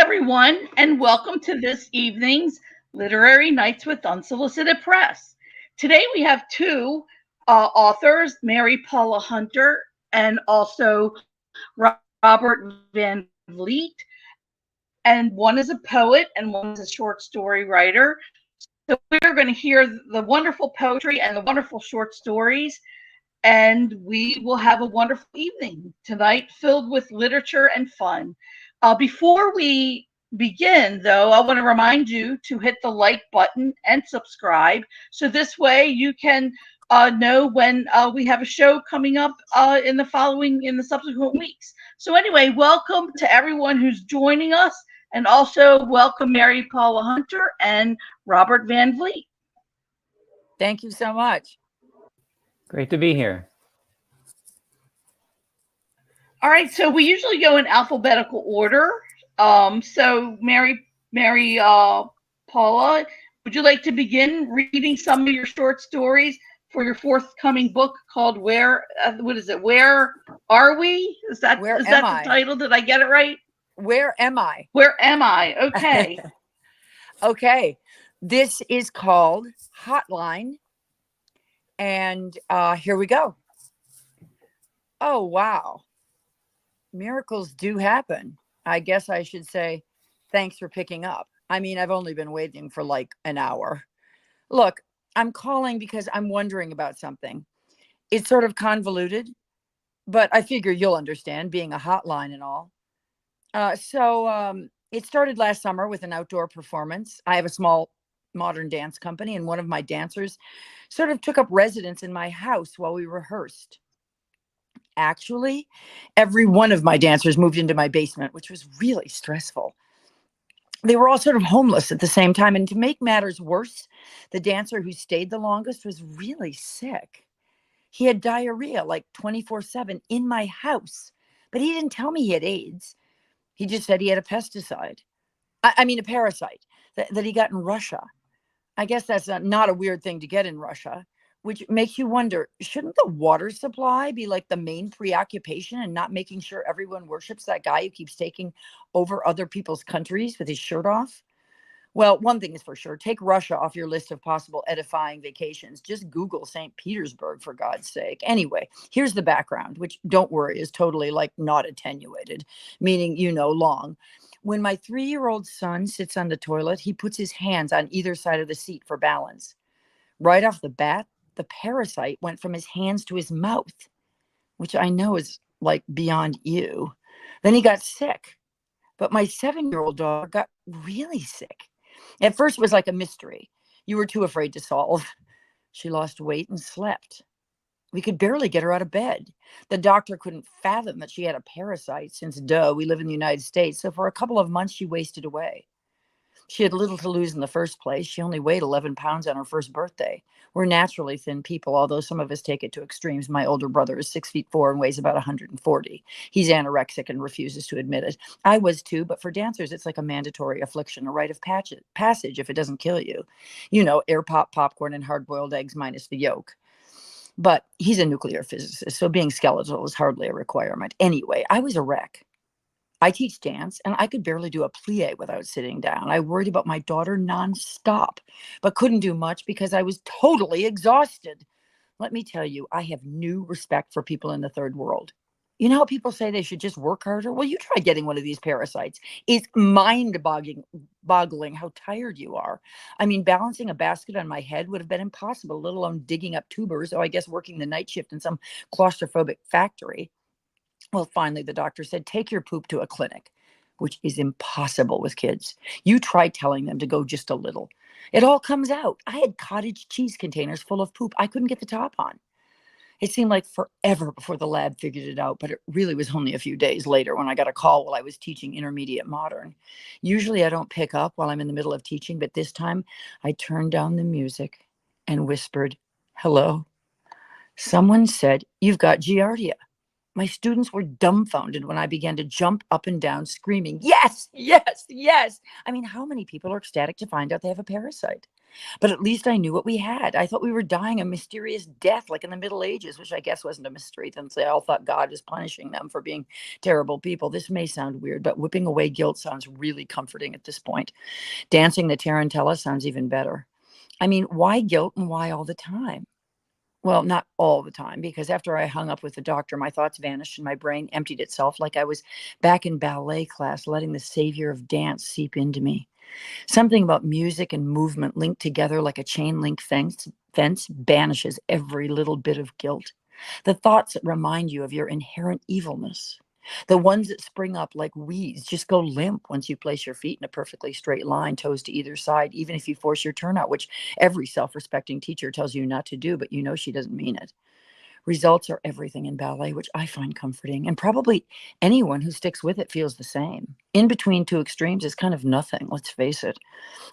everyone, and welcome to this evening's Literary Nights with Unsolicited Press. Today we have two authors, Mary Paula Hunter and also Robert Van Vliet, and one is a poet and one is a short story writer. So we're going to hear the wonderful poetry and the wonderful short stories, and we will have a wonderful evening tonight filled with literature and fun. Before we begin, though, I want to remind you to hit the like button and subscribe. So this way you can know when we have a show coming up in the subsequent weeks. So anyway, welcome to everyone who's joining us, and also welcome Mary Paula Hunter and Robert Van Vliet. Thank you so much. Great to be here. All right, so we usually go in alphabetical order. So Mary Paula, would you like to begin reading some of your short stories for your forthcoming book called Where Are We? Is that the title? Did I get it right? Where Am I? Where Am I? Okay. Okay. This is called Hotline. And here we go. Oh, wow. Miracles do happen. I guess I should say thanks for picking up. I mean, I've only been waiting for like an hour. Look, I'm calling because I'm wondering about something. It's sort of convoluted, but I figure you'll understand, being a hotline and all. It started last summer with an outdoor performance. I have a small modern dance company, and one of my dancers sort of took up residence in my house while we rehearsed. Actually, every one of my dancers moved into my basement, which was really stressful. They were all sort of homeless at the same time. And to make matters worse, the dancer who stayed the longest was really sick. He had diarrhea like 24/7 in my house, but he didn't tell me he had AIDS. He just said he had a pesticide. A parasite that he got in Russia. I guess that's not a weird thing to get in Russia, which makes you wonder, shouldn't the water supply be like the main preoccupation and not making sure everyone worships that guy who keeps taking over other people's countries with his shirt off? Well, one thing is for sure, take Russia off your list of possible edifying vacations. Just Google St. Petersburg, for God's sake. Anyway, here's the background, which, don't worry, is totally like not attenuated, meaning, long. When my 3-year-old son sits on the toilet, he puts his hands on either side of the seat for balance. Right off the bat, the parasite went from his hands to his mouth, which I know is like beyond you. Then he got sick. But my 7-year-old daughter got really sick. At first, it was like a mystery. You were too afraid to solve. She lost weight and slept. We could barely get her out of bed. The doctor couldn't fathom that she had a parasite since, we live in the United States. So for a couple of months, she wasted away. She had little to lose in the first place. She only weighed 11 pounds on her first birthday. We're naturally thin people, although some of us take it to extremes. My older brother is 6'4" and weighs about 140. He's anorexic and refuses to admit it. I was too, but for dancers, it's like a mandatory affliction, a rite of passage if it doesn't kill you. Air pop, popcorn, and hard-boiled eggs minus the yolk. But he's a nuclear physicist, so being skeletal is hardly a requirement. Anyway, I was a wreck. I teach dance, and I could barely do a plie without sitting down. I worried about my daughter nonstop, but couldn't do much because I was totally exhausted. Let me tell you, I have new respect for people in the third world. You know how people say they should just work harder? Well, you try getting one of these parasites. It's mind-boggling how tired you are. I mean, balancing a basket on my head would have been impossible, let alone digging up tubers, or I guess working the night shift in some claustrophobic factory. Well, finally, the doctor said, take your poop to a clinic, which is impossible with kids. You try telling them to go just a little. It all comes out. I had cottage cheese containers full of poop I couldn't get the top on. It seemed like forever before the lab figured it out, but it really was only a few days later when I got a call while I was teaching intermediate modern. Usually I don't pick up while I'm in the middle of teaching, but this time I turned down the music and whispered, hello. Someone said, you've got giardia. My students were dumbfounded when I began to jump up and down, screaming, "Yes, yes, yes." I mean, how many people are ecstatic to find out they have a parasite? But at least I knew what we had. I thought we were dying a mysterious death, like in the Middle Ages, which I guess wasn't a mystery since they all thought God was punishing them for being terrible people. This may sound weird, but whipping away guilt sounds really comforting at this point. Dancing the tarantella sounds even better. I mean, why guilt and why all the time? Well, not all the time, because after I hung up with the doctor, my thoughts vanished and my brain emptied itself like I was back in ballet class, letting the savior of dance seep into me. Something about music and movement linked together like a chain link fence banishes every little bit of guilt. The thoughts that remind you of your inherent evilness. The ones that spring up like weeds just go limp once you place your feet in a perfectly straight line, toes to either side, even if you force your turnout, which every self-respecting teacher tells you not to do, but you know she doesn't mean it. Results are everything in ballet, which I find comforting, and probably anyone who sticks with it feels the same. In between two extremes is kind of nothing, let's face it.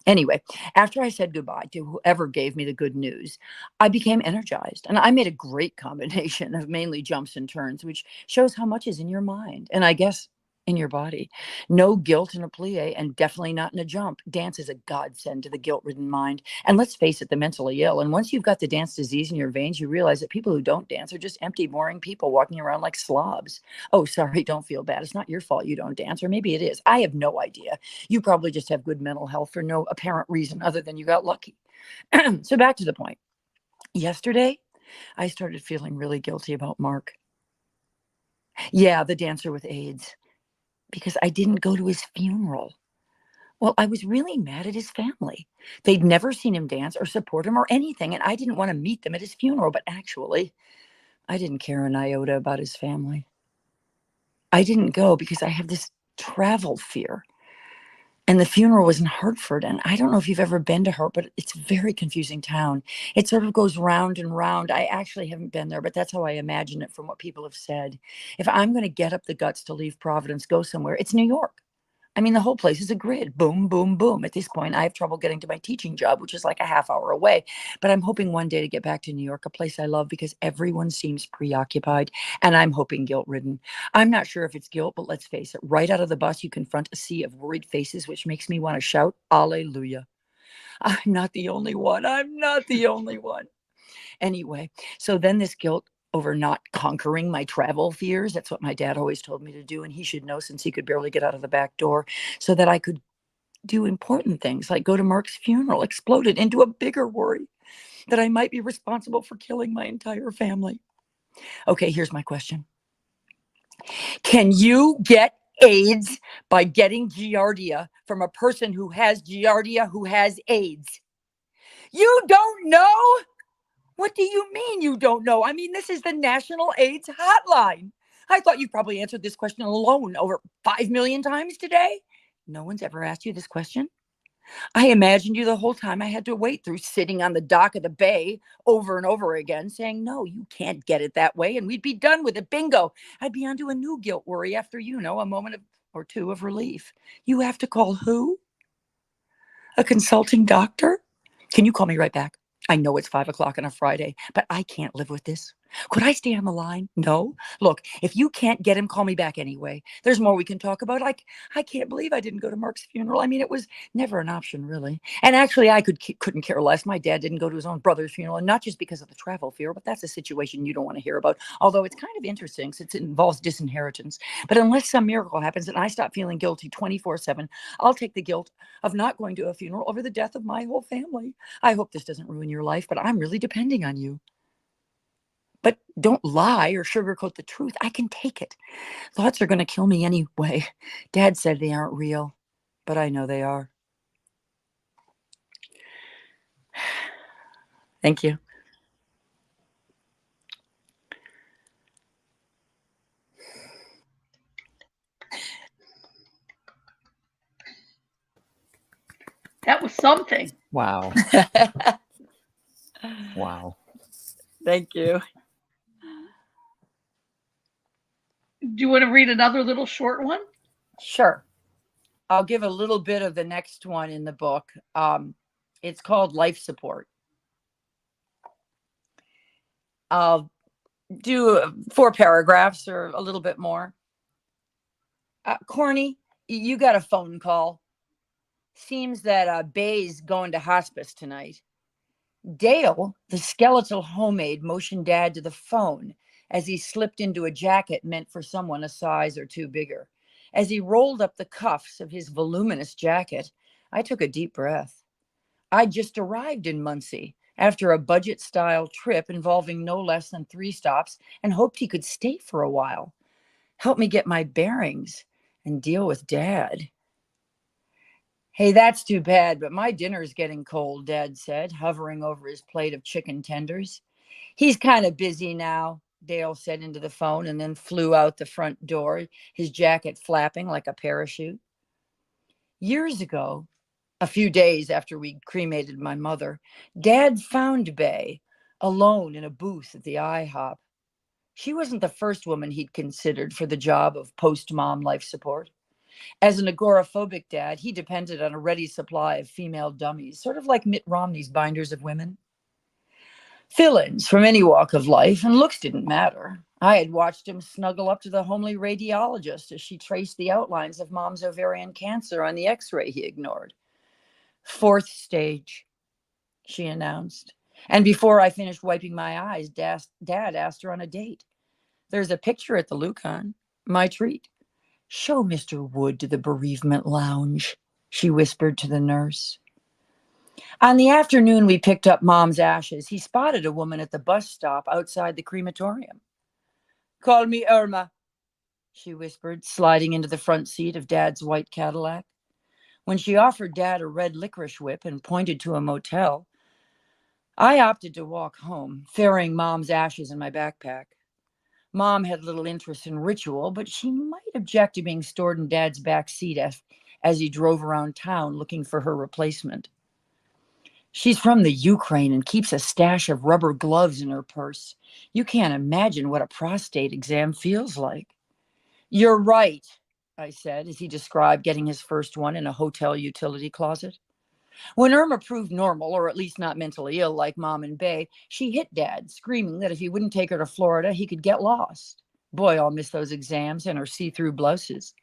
Anyway, after I said goodbye to whoever gave me the good news, I became energized. And I made a great combination of mainly jumps and turns, which shows how much is in your mind. And I guess in your body. No guilt in a plie, and definitely not in a jump. Dance is a godsend to the guilt-ridden mind. And let's face it, the mentally ill. And once you've got the dance disease in your veins, you realize that people who don't dance are just empty, boring people walking around like slobs. Oh, sorry, don't feel bad. It's not your fault you don't dance, or maybe it is. I have no idea. You probably just have good mental health for no apparent reason other than you got lucky. So back to the point. Yesterday, I started feeling really guilty about Mark. Yeah, the dancer with AIDS, because I didn't go to his funeral. Well, I was really mad at his family. They'd never seen him dance or support him or anything, and I didn't want to meet them at his funeral. But actually, I didn't care an iota about his family. I didn't go because I have this travel fear. And the funeral was in Hartford. And I don't know if you've ever been to Hartford, but it's a very confusing town. It sort of goes round and round. I actually haven't been there, but that's how I imagine it from what people have said. If I'm going to get up the guts to leave Providence, go somewhere, it's New York. I mean, the whole place is a grid. Boom, boom, boom. At this point, I have trouble getting to my teaching job, which is like a half hour away. But I'm hoping one day to get back to New York, a place I love, because everyone seems preoccupied, and I'm hoping guilt-ridden. I'm not sure if it's guilt, but let's face it, right out of the bus, you confront a sea of worried faces, which makes me want to shout, Alleluia. I'm not the only one. I'm not the only one. Anyway, so then this guilt over not conquering my travel fears. That's what my dad always told me to do. And he should know, since he could barely get out of the back door, so that I could do important things like go to Mark's funeral, exploded into a bigger worry that I might be responsible for killing my entire family. Okay, here's my question. Can you get AIDS by getting Giardia from a person who has Giardia who has AIDS? You don't know? What do you mean you don't know? I mean, this is the National AIDS Hotline. I thought you probably answered this question alone over 5 million times today. No one's ever asked you this question. I imagined you the whole time I had to wait through, sitting on the dock of the bay over and over again, saying, no, you can't get it that way. And we'd be done with it. Bingo. I'd be onto a new guilt worry after, a moment or two of relief. You have to call who? A consulting doctor? Can you call me right back? I know it's 5 o'clock on a Friday, but I can't live with this. Could I stay on the line? No. Look, if you can't get him, call me back anyway. There's more we can talk about. I can't believe I didn't go to Mark's funeral. I mean, it was never an option, really. And actually, I couldn't care less. My dad didn't go to his own brother's funeral, and not just because of the travel fear, but that's a situation you don't want to hear about. Although it's kind of interesting since it involves disinheritance. But unless some miracle happens and I stop feeling guilty 24/7, I'll take the guilt of not going to a funeral over the death of my whole family. I hope this doesn't ruin your life, but I'm really depending on you. But don't lie or sugarcoat the truth. I can take it. Thoughts are going to kill me anyway. Dad said they aren't real, but I know they are. Thank you. That was something. Wow. Wow. Thank you. Do you want to read another little short one? Sure. I'll give a little bit of the next one in the book. It's called Life Support. do 4 paragraphs or a little bit more. Corny, you got a phone call. Seems that Bay's going to hospice tonight. Dale, the skeletal homemade, motioned Dad to the phone as he slipped into a jacket meant for someone a size or two bigger. As he rolled up the cuffs of his voluminous jacket, I took a deep breath. I'd just arrived in Muncie after a budget-style trip involving no less than 3 stops and hoped he could stay for a while, help me get my bearings and deal with Dad. Hey, that's too bad, but my dinner's getting cold, Dad said, hovering over his plate of chicken tenders. He's kind of busy now, Dale said into the phone and then flew out the front door, his jacket flapping like a parachute. Years ago, a few days after we cremated my mother, Dad found Bay alone in a booth at the IHOP. She wasn't the first woman he'd considered for the job of post-mom life support. As an agoraphobic dad, he depended on a ready supply of female dummies, sort of like Mitt Romney's binders of women. Fill-ins from any walk of life, and looks didn't matter. I had watched him snuggle up to the homely radiologist as she traced the outlines of Mom's ovarian cancer on the x-ray he ignored. 4th stage, she announced. And before I finished wiping my eyes, Dad asked her on a date. There's a picture at the Lucan, my treat. Show Mr. Wood to the bereavement lounge, she whispered to the nurse. On the afternoon we picked up Mom's ashes, he spotted a woman at the bus stop outside the crematorium. Call me Irma, she whispered, sliding into the front seat of Dad's white Cadillac. When she offered Dad a red licorice whip and pointed to a motel, I opted to walk home, ferrying Mom's ashes in my backpack. Mom had little interest in ritual, but she might object to being stored in Dad's back seat as he drove around town looking for her replacement. She's from the Ukraine and keeps a stash of rubber gloves in her purse. You can't imagine what a prostate exam feels like. You're right, I said, as he described getting his first one in a hotel utility closet. When Irma proved normal, or at least not mentally ill like Mom and Bay, she hit Dad, screaming that if he wouldn't take her to Florida, he could get lost. Boy, I'll miss those exams and her see-through blouses.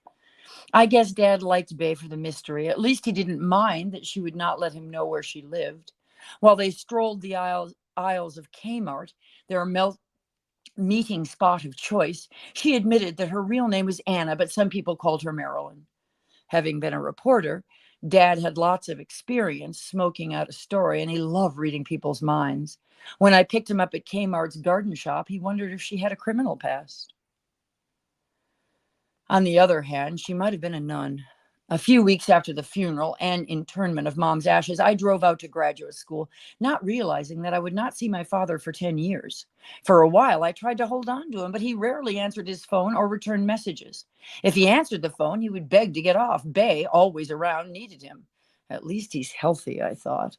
I guess Dad liked Bay for the mystery. At least he didn't mind that she would not let him know where she lived. While they strolled the aisles of Kmart, their meeting spot of choice, she admitted that her real name was Anna, but some people called her Marilyn. Having been a reporter, Dad had lots of experience smoking out a story, and he loved reading people's minds. When I picked him up at Kmart's garden shop, he wondered if she had a criminal past. On the other hand, she might have been a nun. A few weeks after the funeral and internment of Mom's ashes, I drove out to graduate school, not realizing that I would not see my father for 10 years. For a while, I tried to hold on to him, but he rarely answered his phone or returned messages. If he answered the phone, he would beg to get off. Bay, always around, needed him. At least he's healthy, I thought.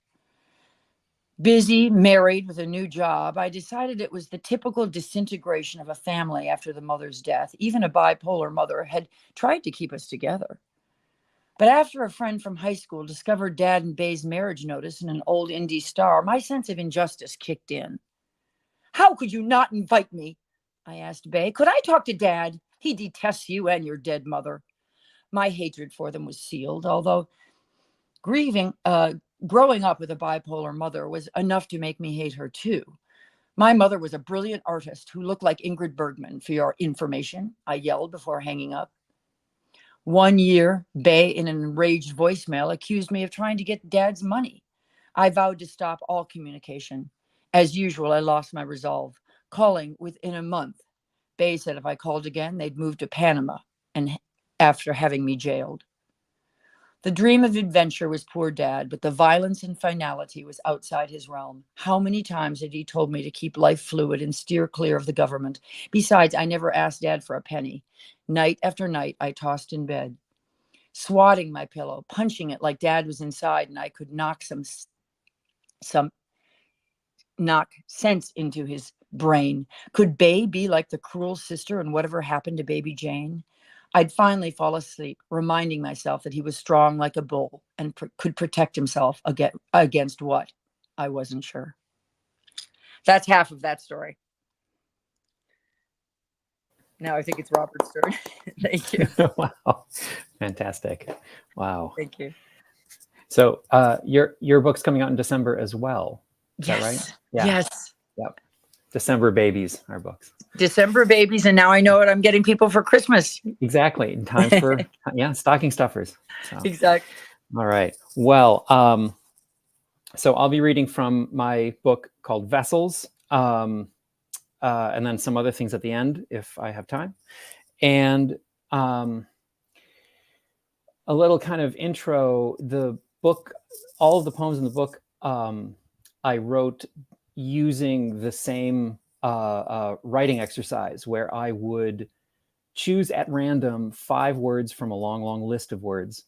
Busy, married, with a new job, I decided it was the typical disintegration of a family after the mother's death. Even a bipolar mother had tried to keep us together. But after a friend from high school discovered Dad and Bay's marriage notice in an old indie Star, my sense of injustice kicked in. How could you not invite me? I asked Bay. Could I talk to Dad? He detests you and your dead mother. My hatred for them was sealed, although growing up with a bipolar mother was enough to make me hate her too. My mother was a brilliant artist who looked like Ingrid Bergman, for your information, I yelled before hanging up. 1 year, Bay, in an enraged voicemail, accused me of trying to get Dad's money. I vowed to stop all communication. As usual, I lost my resolve, calling within a month. Bay said if I called again, they'd move to Panama, and after having me jailed. The dream of adventure was poor Dad, but the violence and finality was outside his realm. How many times had he told me to keep life fluid and steer clear of the government? Besides, I never asked Dad for a penny. Night after night, I tossed in bed, swatting my pillow, punching it like Dad was inside, and I could knock sense into his brain. Could Bay be like the cruel sister and whatever happened to baby Jane? I'd finally fall asleep, reminding myself that he was strong like a bull and could protect himself against what? I wasn't sure. That's half of that story. Now I think it's Robert's turn. Thank you. Wow. Fantastic. Wow. Thank you. So your book's coming out in December as well. Is that right? Yeah. Yes. Yep. December babies, our books. December babies, and now I know what I'm getting people for Christmas. Exactly. In time for stocking stuffers. So. Exactly. All right. Well, so I'll be reading from my book called Vessels, and then some other things at the end if I have time. And a little kind of intro. The book, all of the poems in the book, I wrote using the same writing exercise where I would choose at random 5 words from a long, long list of words,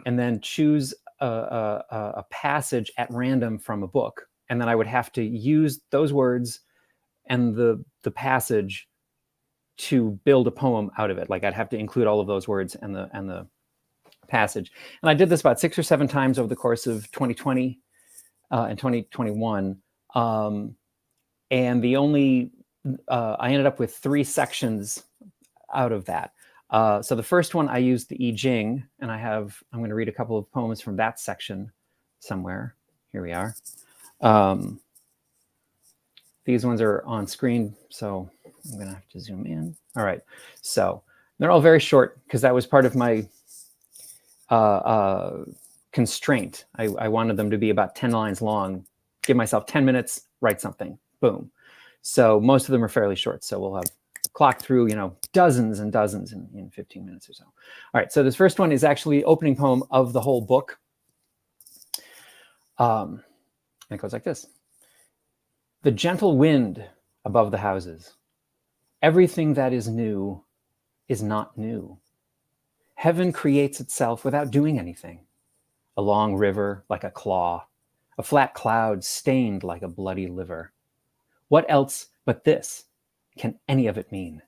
and then choose a passage at random from a book. And then I would have to use those words and the passage to build a poem out of it. Like I'd have to include all of those words and the passage. And I did this about 6 or 7 times over the course of 2020 and 2021. And the only, I ended up with 3 sections out of that. So the first one I used the I Ching, and I'm going to read a couple of poems from that section somewhere. Here we are. These ones are on screen, so I'm going to have to zoom in. All right. So they're all very short because that was part of my constraint. I wanted them to be about 10 lines long. Give myself 10 minutes, write something. Boom. So most of them are fairly short. So we'll have clock through, dozens and dozens in 15 minutes or so. All right, so this first one is actually the opening poem of the whole book. And it goes like this. The gentle wind above the houses. Everything that is new is not new. Heaven creates itself without doing anything. A long river like a claw, a flat cloud stained like a bloody liver. What else but this can any of it mean?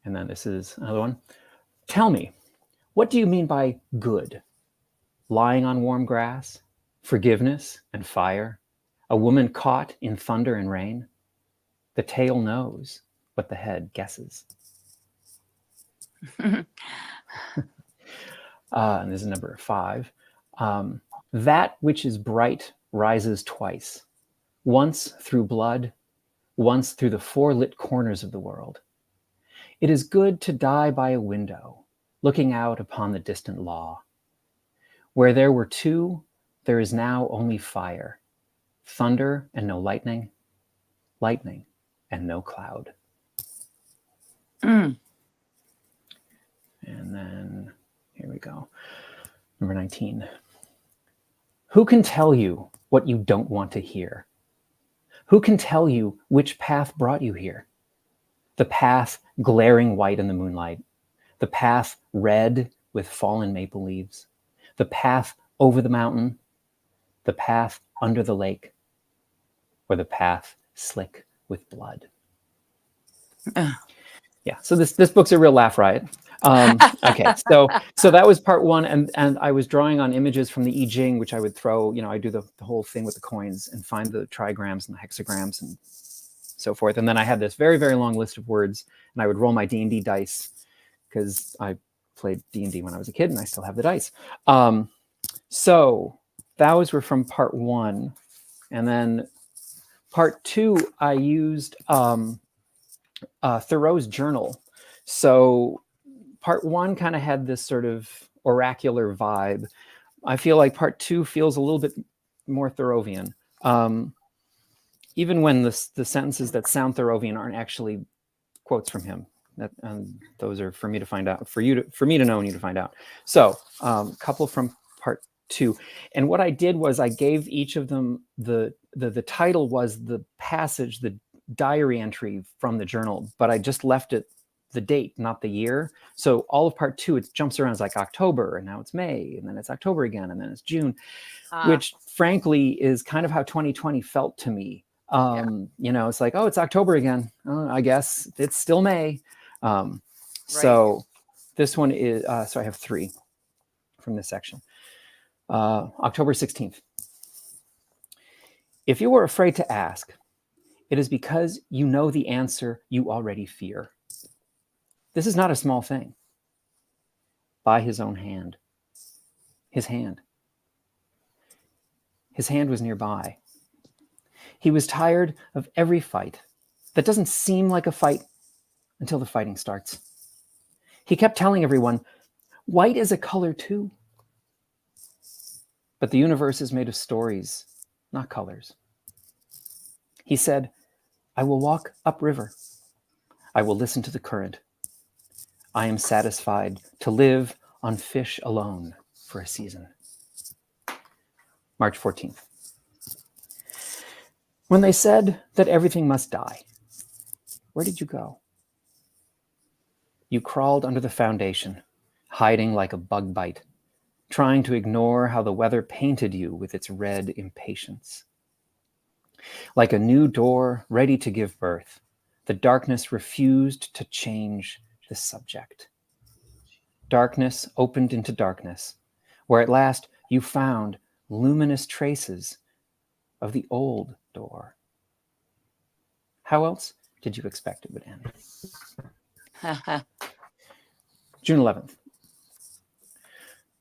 And then this is another one. Tell me, what do you mean by good? Lying on warm grass, forgiveness and fire, a woman caught in thunder and rain? The tail knows, but the head guesses. And this is number 5. That which is bright rises twice, once through blood, once through the 4 lit corners of the world. It is good to die by a window, looking out upon the distant law. Where there were 2, there is now only fire, thunder and no lightning, lightning and no cloud. And then, here we go. Number 19. Who can tell you what you don't want to hear? Who can tell you which path brought you here? The path glaring white in the moonlight, the path red with fallen maple leaves, the path over the mountain, the path under the lake, or the path slick with blood. Yeah, so this book's a real laugh riot. Okay, so that was part 1, and I was drawing on images from the I Ching, which I would throw, I do the whole thing with the coins and find the trigrams and the hexagrams and so forth. And then I had this very, very long list of words, and I would roll my D&D dice because I played D&D when I was a kid, and I still have the dice. So those were from part 1, and then part 2 I used Thoreau's journal. So part 1 kind of had this sort of oracular vibe. I feel like part 2 feels a little bit more Thoreauvian. Even when the sentences that sound Thoreauvian aren't actually quotes from him. Those are for me to find out, for me to know and you to find out. So a couple from part 2. And what I did was I gave each of them the title was the passage, the diary entry from the journal, but I just left it the date, not the year. So all of part 2, it jumps around. It's like October, and now it's May, and then it's October again, and then it's June, which frankly is kind of how 2020 felt to me. It's like, oh, it's October again. I guess it's still May. So this one is, so I have 3 from this section. October 16th. If you were afraid to ask, it is because you know the answer you already fear. This is not a small thing. By his own hand. His hand. His hand was nearby. He was tired of every fight that doesn't seem like a fight until the fighting starts. He kept telling everyone, white is a color too. But the universe is made of stories, not colors. He said, I will walk upriver. I will listen to the current. I am satisfied to live on fish alone for a season. March 14th. When they said that everything must die, where did you go? You crawled under the foundation, hiding like a bug bite, trying to ignore how the weather painted you with its red impatience. Like a new door ready to give birth, the darkness refused to change the subject. Darkness opened into darkness, where at last you found luminous traces of the old door. How else did you expect it would end? June 11th.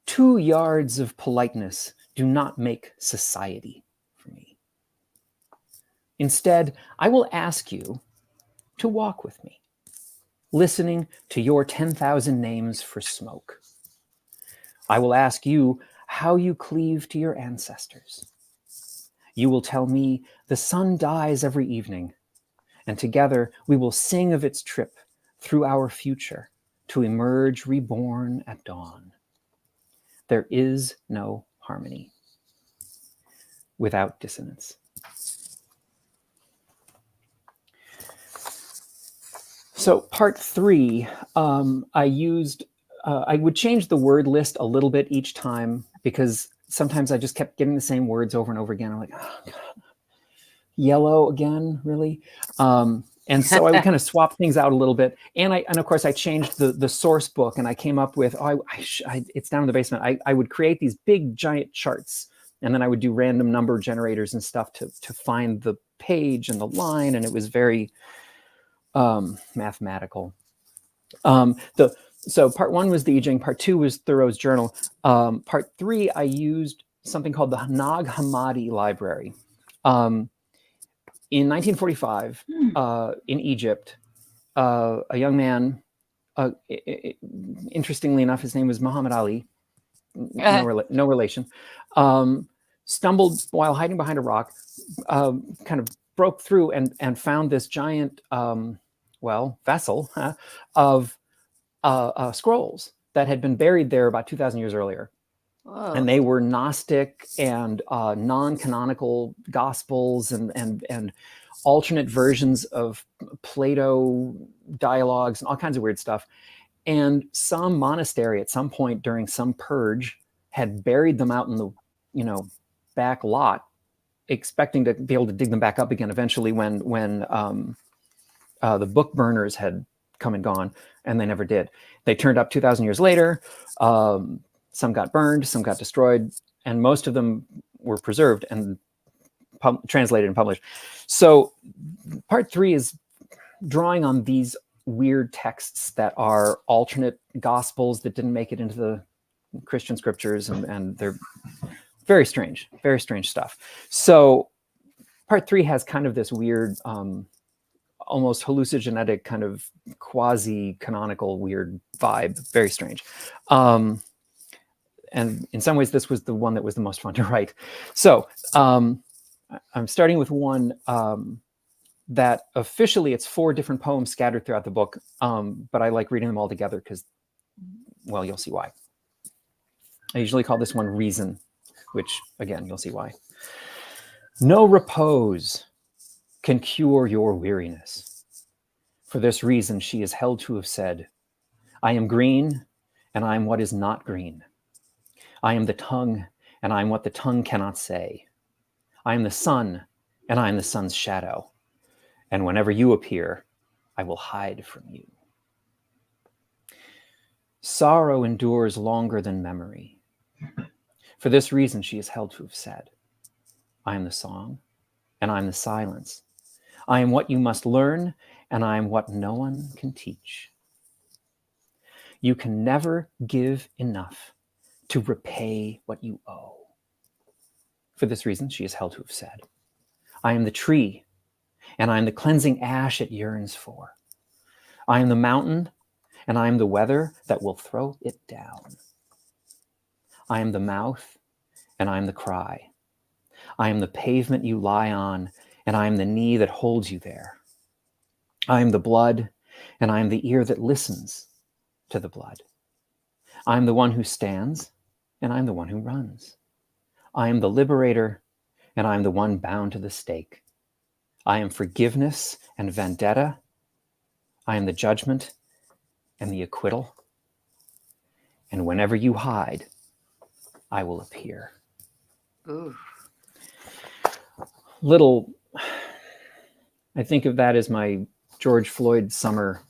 2 yards of politeness do not make society for me. Instead, I will ask you to walk with me, listening to your 10,000 names for smoke. I will ask you how you cleave to your ancestors. You will tell me the sun dies every evening, and together we will sing of its trip through our future to emerge reborn at dawn. There is no harmony without dissonance. So part 3, I would change the word list a little bit each time because sometimes I just kept getting the same words over and over again. I'm like, oh, God. Yellow again, really? And so I would kind of swap things out a little bit. And of course I changed the source book, and I came up with, it's down in the basement. I would create these big giant charts, and then I would do random number generators and stuff to find the page and the line. And it was very mathematical. So part 1 was the I Ching, part 2 was Thoreau's journal. Part 3, I used something called the Nag Hammadi Library. In 1945, in Egypt, a young man, interestingly enough, his name was Muhammad Ali, no relation, stumbled while hiding behind a rock, kind of broke through and found this giant, vessel of scrolls that had been buried there about 2,000 years earlier. Whoa. And they were Gnostic and non-canonical gospels and alternate versions of Plato dialogues and all kinds of weird stuff. And some monastery at some point during some purge had buried them out in the, back lot, expecting to be able to dig them back up again eventually when the book burners had come and gone, and they never did. They turned up 2,000 years later. Some got burned, some got destroyed, and most of them were preserved and translated and published. So part 3 is drawing on these weird texts that are alternate gospels that didn't make it into the Christian scriptures, and they're very strange stuff. So part 3 has kind of this weird, almost hallucinogenic kind of quasi-canonical weird vibe, very strange. And in some ways, this was the one that was the most fun to write. So I'm starting with one that officially it's 4 different poems scattered throughout the book, but I like reading them all together because, well, you'll see why. I usually call this one Reason, which, again, you'll see why. No repose can cure your weariness. For this reason, she is held to have said, I am green, and I am what is not green. I am the tongue, and I am what the tongue cannot say. I am the sun, and I am the sun's shadow. And whenever you appear, I will hide from you. Sorrow endures longer than memory. For this reason, she is held to have said, I am the song, and I am the silence. I am what you must learn, and I am what no one can teach. You can never give enough to repay what you owe. For this reason, she is held to have said, I am the tree, and I am the cleansing ash it yearns for. I am the mountain, and I am the weather that will throw it down. I am the mouth, and I am the cry. I am the pavement you lie on, and I am the knee that holds you there. I am the blood, and I am the ear that listens to the blood. I am the one who stands, and I am the one who runs. I am the liberator, and I am the one bound to the stake. I am forgiveness and vendetta. I am the judgment and the acquittal. And whenever you hide, I will appear. Ooh. I think of that as my George Floyd summer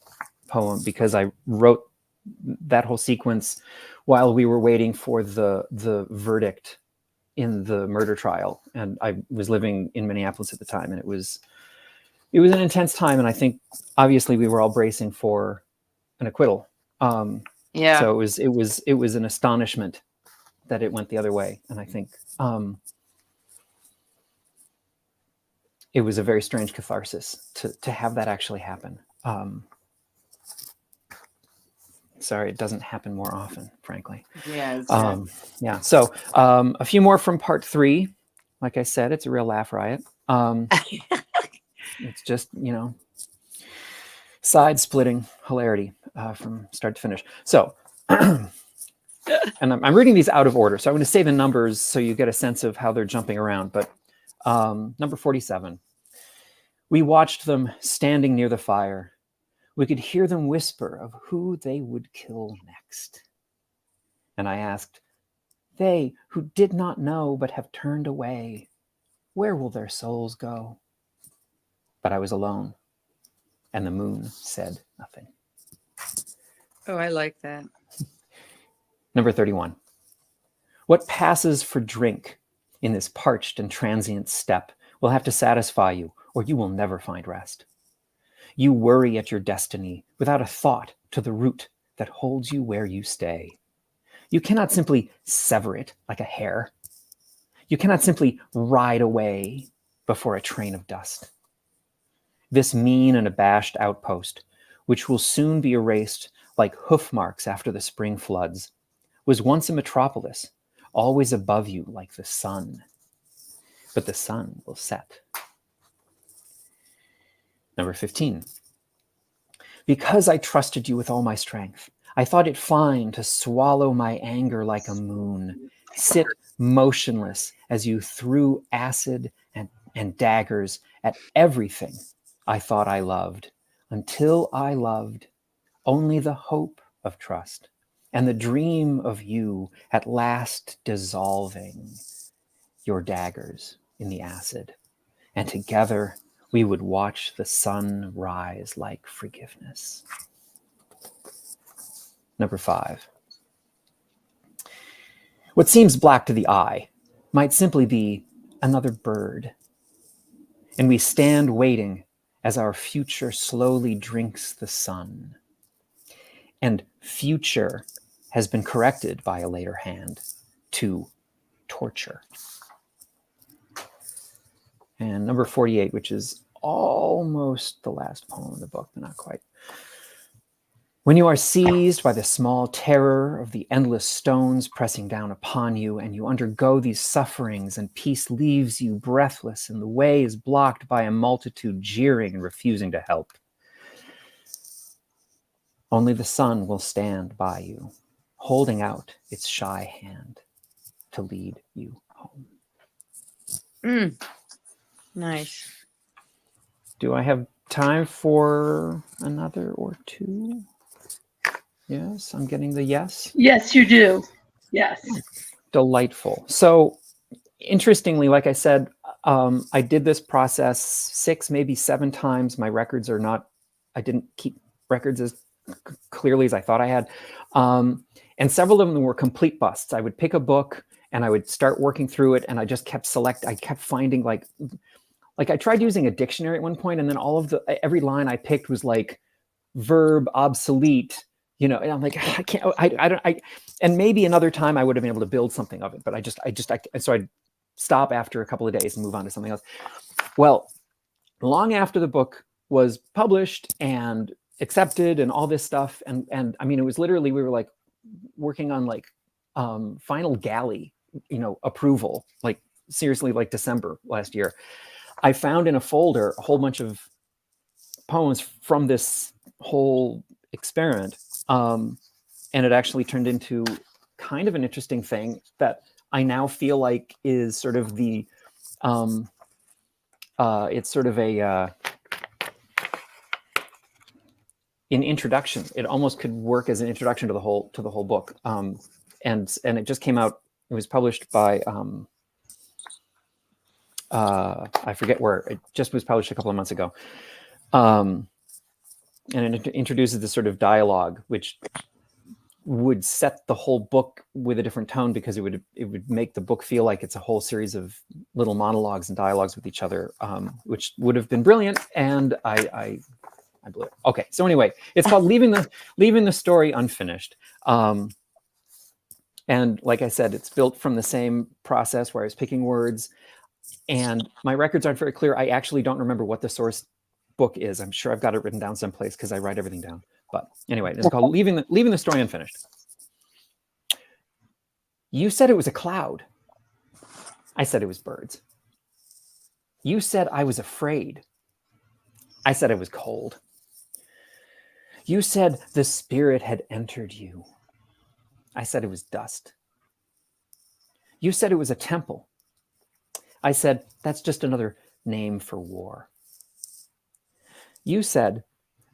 poem, because I wrote that whole sequence while we were waiting for the verdict in the murder trial. And I was living in Minneapolis at the time, and it was an intense time. And I think obviously we were all bracing for an acquittal. Yeah. So it was an astonishment that it went the other way. And I think it was a very strange catharsis to have that actually happen. Sorry, it doesn't happen more often, frankly. Yeah. Yeah. So a few more from part 3. Like I said, it's a real laugh riot. It's just, side-splitting hilarity from start to finish. So, and I'm reading these out of order, so I'm going to say the numbers so you get a sense of how they're jumping around. But number 47. We watched them standing near the fire. We could hear them whisper of who they would kill next. And I asked, they who did not know but have turned away, where will their souls go? But I was alone, and the moon said nothing. Oh, I like that. Number 31. What passes for drink in this parched and transient steppe will have to satisfy you, or you will never find rest. You worry at your destiny without a thought to the root that holds you where you stay. You cannot simply sever it like a hair. You cannot simply ride away before a train of dust. This mean and abashed outpost, which will soon be erased like hoof marks after the spring floods, was once a metropolis, always above you like the sun. But the sun will set. Number 15. Because I trusted you with all my strength, I thought it fine to swallow my anger like a moon, sit motionless as you threw acid and daggers at everything I thought I loved, until I loved only the hope of trust and the dream of you at last dissolving your daggers in the acid. And together we would watch the sun rise like forgiveness. Number 5. What seems black to the eye might simply be another bird. And we stand waiting as our future slowly drinks the sun. And future has been corrected by a later hand to torture. And number 48, which is almost the last poem in the book, but not quite. When you are seized by the small terror of the endless stones pressing down upon you, and you undergo these sufferings, and peace leaves you breathless, and the way is blocked by a multitude jeering and refusing to help, only the sun will stand by you, holding out its shy hand to lead you home. Nice. Do I have time for another or two? Yes, I'm getting the yes. Yes, you do. Yes. Delightful. So interestingly, like I said, I did this process 6, maybe 7 times. My records are not, I didn't keep records as clearly as I thought I had. And several of them were complete busts. I would pick a book and I would start working through it, and I just kept I kept finding like like I tried using a dictionary at one point, and then every line I picked was like verb obsolete, and I'm like, I can't, and maybe another time I would have been able to build something of it, but so I'd stop after a couple of days and move on to something else. Well, long after the book was published and accepted and all this stuff, and I mean, it was literally, we were like working on like final galley, approval, like seriously, like December last year. I found in a folder a whole bunch of poems from this whole experiment, and it actually turned into kind of an interesting thing that I now feel like is sort of the it's sort of an introduction. It almost could work as an introduction to the whole book, and it just came out. It was published by I forget where. It just was published a couple of months ago, and it introduces this sort of dialogue, which would set the whole book with a different tone, because it would make the book feel like it's a whole series of little monologues and dialogues with each other, which would have been brilliant. And I blew it. Okay, so anyway, it's called leaving the story unfinished. And like I said, it's built from the same process where I was picking words, and my records aren't very clear. I actually don't remember what the source book is. I'm sure I've got it written down someplace because I write everything down. But anyway, it's called leaving the story unfinished. You said it was a cloud. I said it was birds. You said I was afraid. I said it was cold. You said the spirit had entered you. I said it was dust. You said it was a temple. I said that's just another name for war. You said,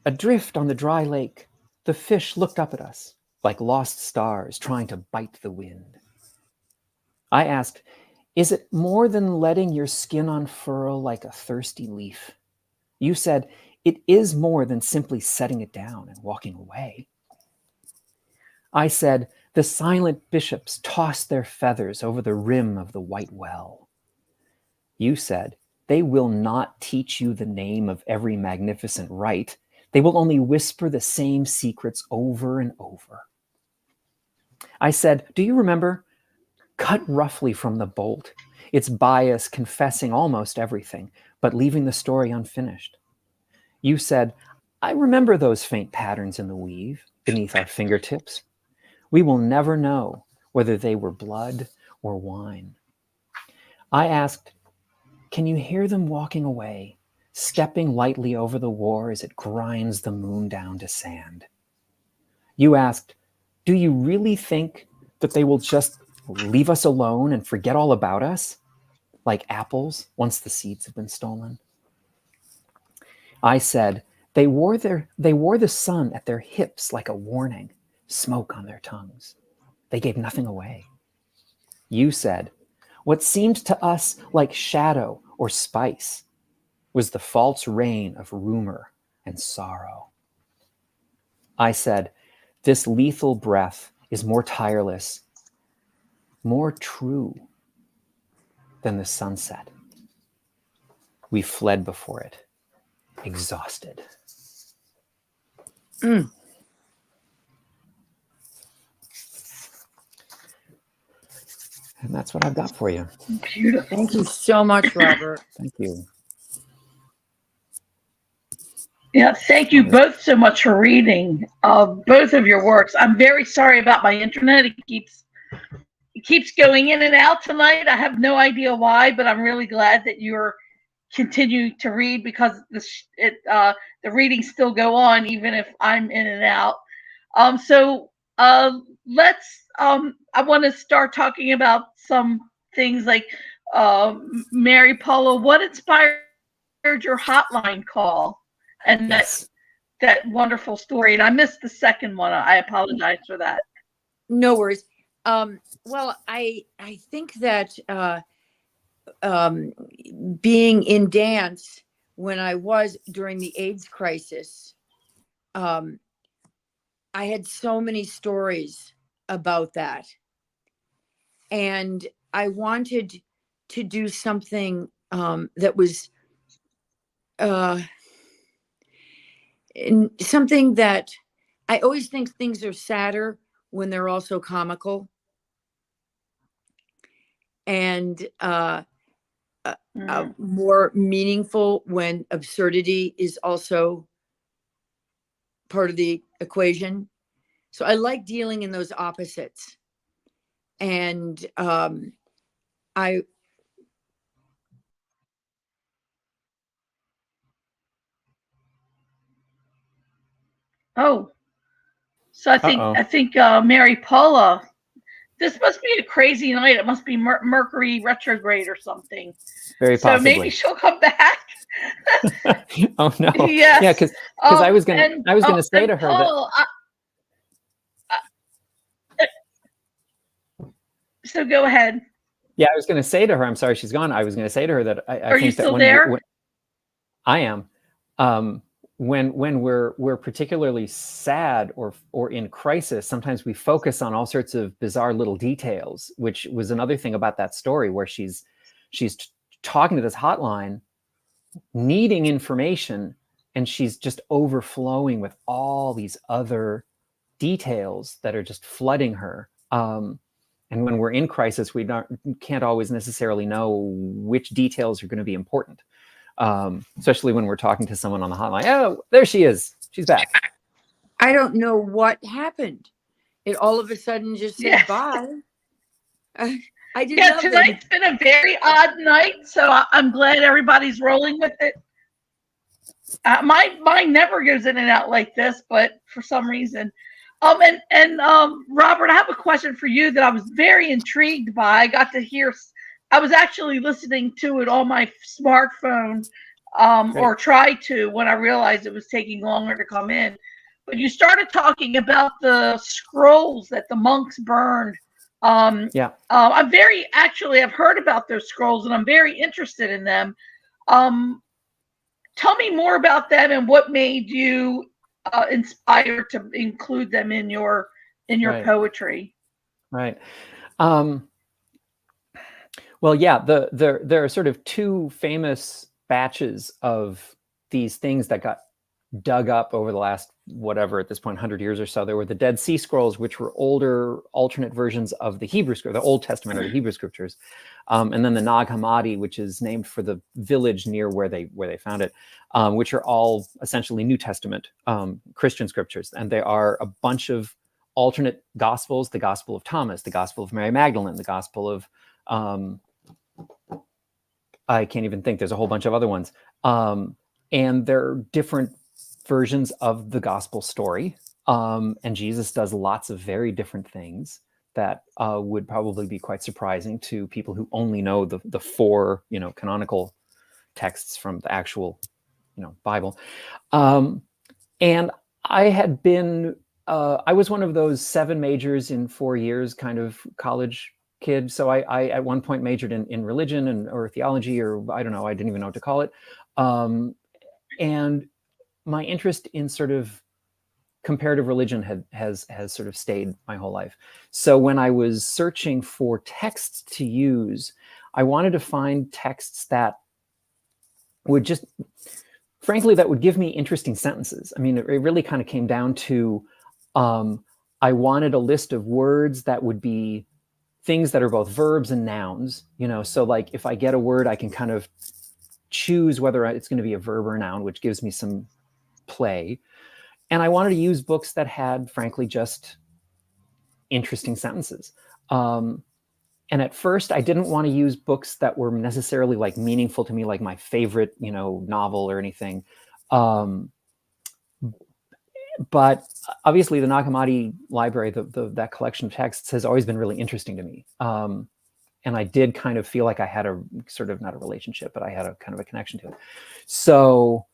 adrift on the dry lake, the fish looked up at us like lost stars trying to bite the wind. I asked, is it more than letting your skin unfurl like a thirsty leaf? You said, it is more than simply setting it down and walking away. I said, the silent bishops toss their feathers over the rim of the white well. You said, they will not teach you the name of every magnificent rite. They will only whisper the same secrets over and over. I said, do you remember? Cut roughly from the bolt, its bias confessing almost everything, but leaving the story unfinished. You said, I remember those faint patterns in the weave beneath our fingertips. We will never know whether they were blood or wine. I asked, can you hear them walking away, stepping lightly over the war as it grinds the moon down to sand? You asked, do you really think that they will just leave us alone and forget all about us, like apples once the seeds have been stolen? I said, they wore the sun at their hips like a warning, smoke on their tongues. They gave nothing away. You said, what seemed to us like shadow or spice was the false rain of rumor and sorrow. I said, this lethal breath is more tireless, more true than the sunset. We fled before it, exhausted. Mm. And that's what I've got for you. Beautiful. Thank you so much, Robert. Thank you. Yeah, thank you both so much for reading both of your works. I'm very sorry about my internet. It keeps going in and out tonight. I have no idea why, but I'm really glad that you're continuing to read, because the readings still go on even if I'm in and out. So let's. I want to start talking about some things like Mary Paula. What inspired your hotline call and Yes. that wonderful story? And I missed the second one. I apologize for that. No worries. Well, I think that being in dance when I was during the AIDS crisis, I had so many stories about that. And I wanted to do something that was and something that I always think things are sadder when they're also comical, and more meaningful when absurdity is also part of the equation. So I like dealing in those opposites. And I Oh, so I think Mary Paula, this must be a crazy night. It must be Mercury retrograde or something. Very So possibly. maybe she'll come back. Oh no! Yes. Yeah, because I was gonna say to her Paul, that. So go ahead. Yeah, I was going to say to her, I'm sorry she's gone. I was going to say to her that I Are think you that still when there? I am, when we're particularly sad or in crisis, sometimes we focus on all sorts of bizarre little details, which was another thing about that story where she's talking to this hotline, needing information, and she's just overflowing with all these other details that are just flooding her. And when we're in crisis, we can't always necessarily know which details are going to be important, especially when we're talking to someone on the hotline. Oh, there she is. She's back. I don't know what happened. It all of a sudden just said bye. I didn't know. Tonight's been a very odd night, so I'm glad everybody's rolling with it. Mine never goes in and out like this, but for some reason. Robert, I have a question for you that I was very intrigued by. I got to hear. I was actually listening to it on my smartphone, or tried to when I realized it was taking longer to come in. But you started talking about the scrolls that the monks burned. I've heard about those scrolls and I'm very interested in them. Tell me more about them and what made you inspired to include them in your poetry. Right. Well, yeah, there are sort of two famous batches of these things that got dug up over the last, whatever, at this point, 100 years or so. There were the Dead Sea Scrolls, which were older alternate versions of the Hebrew Scripture, the Old Testament or the Hebrew Scriptures. And then the Nag Hammadi, which is named for the village near where they found it, which are all essentially New Testament Christian scriptures. And they are a bunch of alternate gospels: the Gospel of Thomas, the Gospel of Mary Magdalene, the Gospel of I can't even think. There's a whole bunch of other ones. And they're different versions of the gospel story. And Jesus does lots of very different things that would probably be quite surprising to people who only know the four, canonical texts from the actual, Bible. And I had been, I was one of those 7 majors in 4 years kind of college kid. So I at one point majored in religion or theology, or I don't know, I didn't even know what to call it. And my interest in sort of comparative religion has sort of stayed my whole life. So when I was searching for texts to use, I wanted to find texts that would just, frankly, that would give me interesting sentences. I mean, it really kind of came down to, I wanted a list of words that would be things that are both verbs and nouns, so like if I get a word, I can kind of choose whether it's going to be a verb or a noun, which gives me some play. And I wanted to use books that had, frankly, just interesting sentences. And at first, I didn't want to use books that were necessarily like meaningful to me, like my favorite, novel or anything. But obviously, the Nag Hammadi library, that collection of texts, has always been really interesting to me. And I did kind of feel like I had a sort of, not a relationship, but I had a kind of a connection to it. So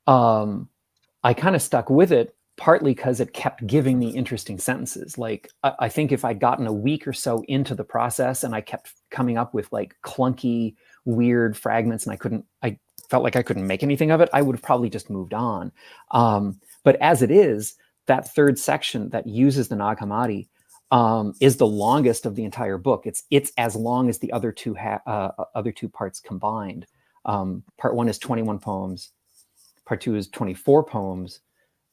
I kind of stuck with it, partly because it kept giving me interesting sentences. Like, I think if I'd gotten a week or so into the process and I kept coming up with like clunky, weird fragments and I felt like I couldn't make anything of it, I would have probably just moved on. But as it is, that third section that uses the Nag Hammadi is the longest of the entire book. It's as long as the other two parts combined. Part 1 is 21 poems. Part 2 is 24 poems.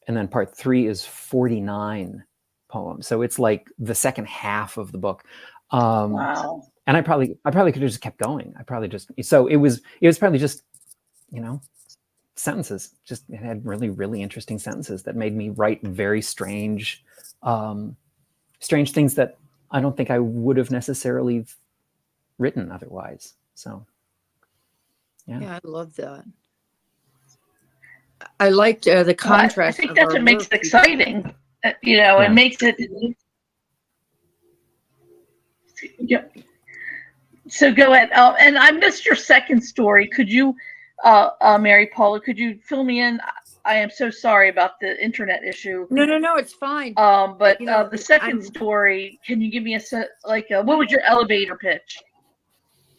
And then part 3 is 49 poems. So it's like the second half of the book. Wow. And I probably could have just kept going. So it was probably just, sentences. Just, it had really, really interesting sentences that made me write very strange things that I don't think I would have necessarily written otherwise. So, Yeah, I love that. I liked the contrast. I think that's what makes it exciting. It makes it. Yeah. So go ahead. And I missed your second story. Could you, Mary Paula, could you fill me in? I am so sorry about the internet issue. No, it's fine. But the second story, can you give me what was your elevator pitch?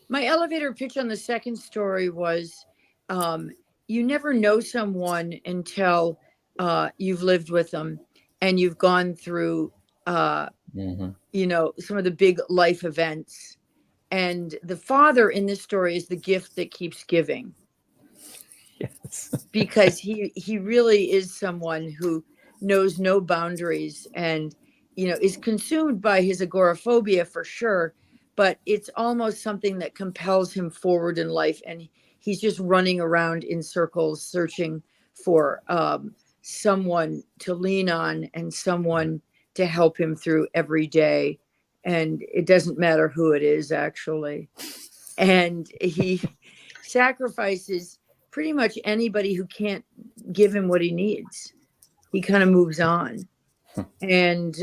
My elevator pitch on the second story was, you never know someone until you've lived with them and you've gone through, some of the big life events. And the father in this story is the gift that keeps giving. Yes. Because he really is someone who knows no boundaries and, is consumed by his agoraphobia for sure, but it's almost something that compels him forward in life. And he's just running around in circles, searching for someone to lean on and someone to help him through every day. And it doesn't matter who it is, actually. And he sacrifices pretty much anybody who can't give him what he needs. He kind of moves on. And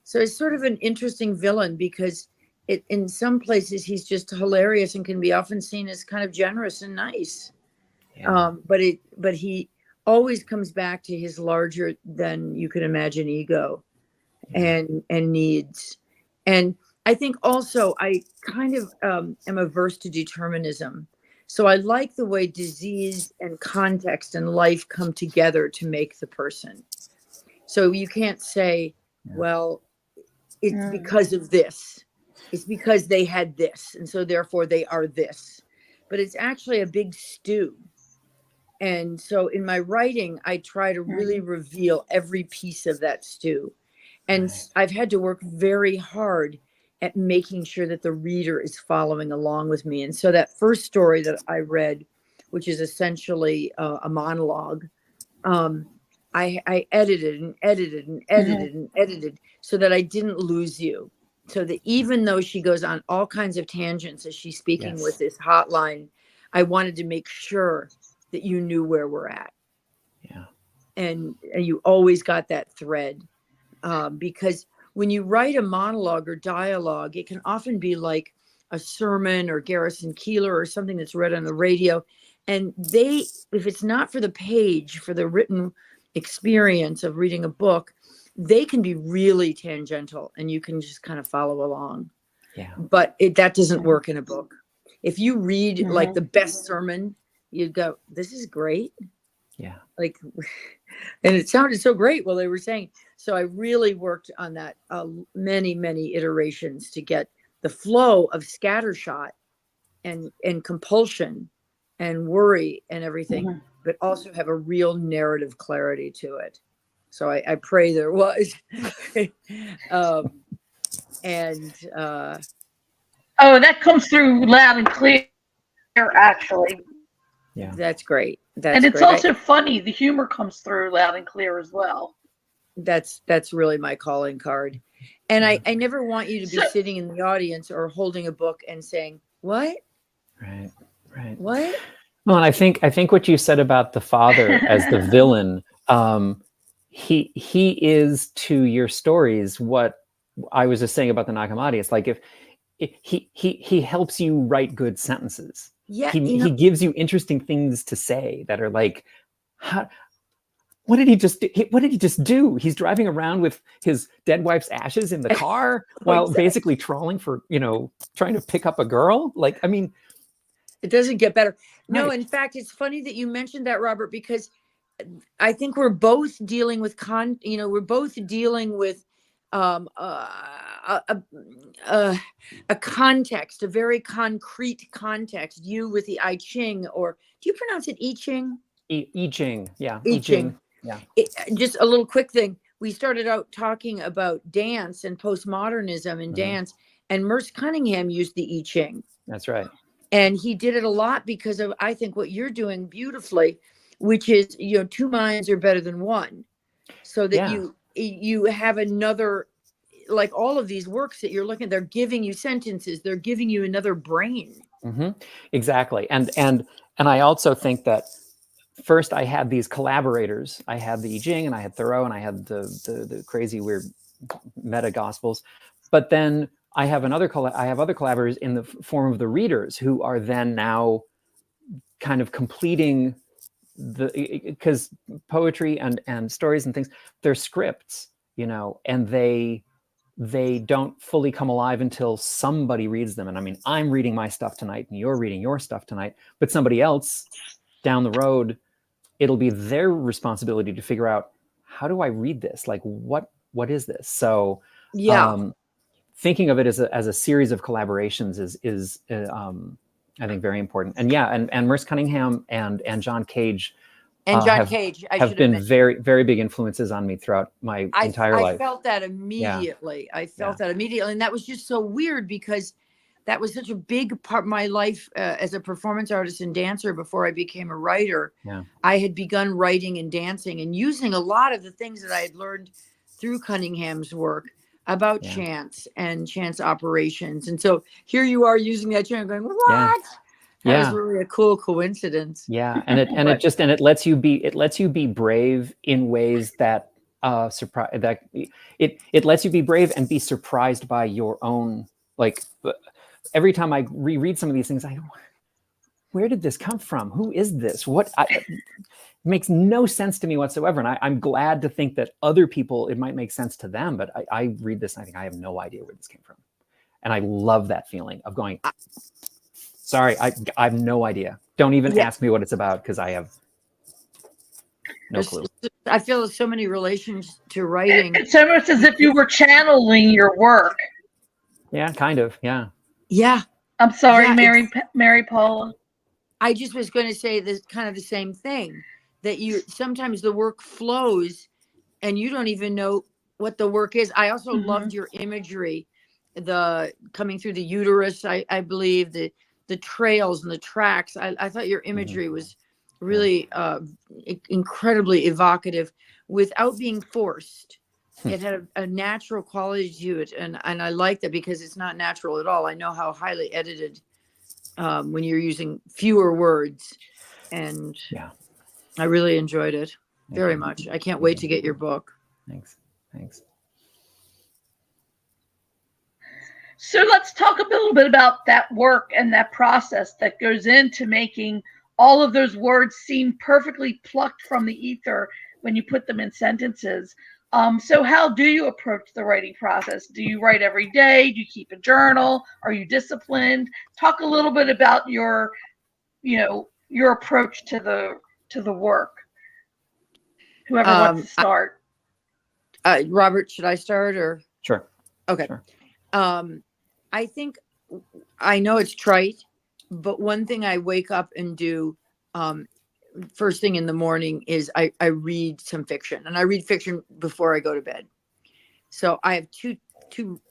so it's sort of an interesting villain because in some places he's just hilarious and can be often seen as kind of generous and nice. Yeah. But he always comes back to his larger than you can imagine ego and needs. And I think also I kind of am averse to determinism. So I like the way disease and context and life come together to make the person. So you can't say, well, it's because of this. It's because they had this. And so therefore they are this. But it's actually a big stew. And so in my writing, I try to really reveal every piece of that stew. And I've had to work very hard at making sure that the reader is following along with me. And so that first story that I read, which is essentially a monologue, I edited and edited and edited and edited so that I didn't lose you. So that even though she goes on all kinds of tangents as she's speaking with this hotline, I wanted to make sure that you knew where we're at. Yeah. And you always got that thread. Because when you write a monologue or dialogue, it can often be like a sermon or Garrison Keillor or something that's read on the radio. And if it's not for the page, for the written experience of reading a book, they can be really tangential and you can just kind of follow along. Yeah. But that doesn't work in a book. If you read like the best sermon, you go, this is great. Yeah. Like, and it sounded so great while they were saying. So I really worked on that many, many iterations to get the flow of scattershot and compulsion and worry and everything, but also have a real narrative clarity to it. So I pray there was. That comes through loud and clear, actually. Yeah. That's great. And it's also funny. The humor comes through loud and clear as well. That's really my calling card. And I never want you to be sitting in the audience or holding a book and saying, what? Right. What? Well, and I think what you said about the father as the villain, he is to your stories what I was just saying about the Nag Hammadi. It's like if he helps you write good sentences. Yeah, he gives you interesting things to say that are like, what did he just do? He's driving around with his dead wife's ashes in the car while basically trawling for, trying to pick up a girl. Like, I mean, it doesn't get better. No, in fact, it's funny that you mentioned that, Robert, because I think we're both dealing with we're both dealing with um, uh, a, a, a context, a very concrete context. You with the I Ching, or do you pronounce it I Ching? I Ching, yeah, I I Ching. Ching, yeah. Just a little quick thing. We started out talking about dance and postmodernism and dance, and Merce Cunningham used the I Ching. That's right. And he did it a lot because of, I think, what you're doing beautifully, which is, two minds are better than one. So that Yeah. you have another, like all of these works that you're looking, they're giving you sentences, they're giving you another brain. Exactly. And I also think that first I had these collaborators. I had the I Ching, and I had Thoreau, and I had the crazy weird meta gospels. But then I have other collaborators in the form of the readers, who are then now kind of completing because poetry and stories and things, they're scripts, and they don't fully come alive until somebody reads them. And I mean, I'm reading my stuff tonight, and you're reading your stuff tonight, but somebody else down the road, it'll be their responsibility to figure out, how do I read this? Like, what is this? So thinking of it as a series of collaborations is I think very important. And yeah, and Merce Cunningham and John Cage and John Cage have been very, very big influences on me throughout my entire life. I felt that immediately. Yeah. I felt that immediately. And that was just so weird, because that was such a big part of my life as a performance artist and dancer before I became a writer. Yeah. I had begun writing and dancing and using a lot of the things that I had learned through Cunningham's work about chance and chance operations. And so here you are using that chant, going, what? Yeah. That was really a cool coincidence. Yeah, and it lets you be brave in ways that surprise, that it lets you be brave and be surprised by your own, like, every time I reread some of these things, I go, where did this come from? Who is this? It makes no sense to me whatsoever. And I'm glad to think that other people, it might make sense to them, but I read this and I think, I have no idea where this came from. And I love that feeling of going, sorry, I have no idea. Don't even ask me what it's about, because I have no clue. I feel there's so many relations to writing. It's almost as if you were channeling your work. Yeah, kind of. Yeah. Yeah. I'm sorry, Mary Paula. I just was going to say this, kind of the same thing, that sometimes the work flows and you don't even know what the work is. I also loved your imagery, the coming through the uterus, I believe, the trails and the tracks. I thought your imagery was really incredibly evocative without being forced. It had a natural quality to it. And I like that, because it's not natural at all. I know how highly edited when you're using fewer words. And I really enjoyed it very much. I can't wait to get your book. Thanks. So let's talk a little bit about that work and that process that goes into making all of those words seem perfectly plucked from the ether when you put them in sentences. So how do you approach the writing process? Do you write every day? Do you keep a journal? Are you disciplined? Talk a little bit about your approach to the work. Whoever wants to start. Robert, should I start, or? Sure. Okay. Sure. I think, I know it's trite, but one thing I wake up and do first thing in the morning is I read some fiction, and I read fiction before I go to bed. So I have two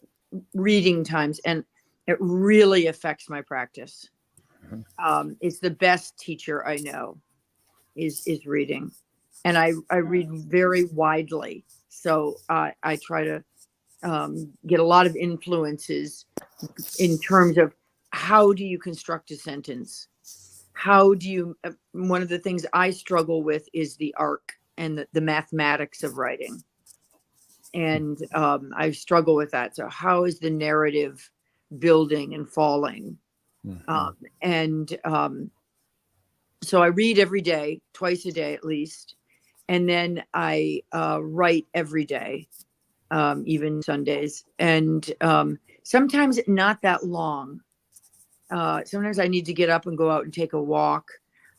reading times, and it really affects my practice. It's the best teacher I know is reading, and I read very widely. So I try to get a lot of influences in terms of, how do you construct a sentence? How do you, one of the things I struggle with is the arc and the mathematics of writing. And I struggle with that. So how is the narrative building and falling? So I read every day, twice a day at least. And then I write every day, even Sundays. And sometimes not that long. Sometimes I need to get up and go out and take a walk.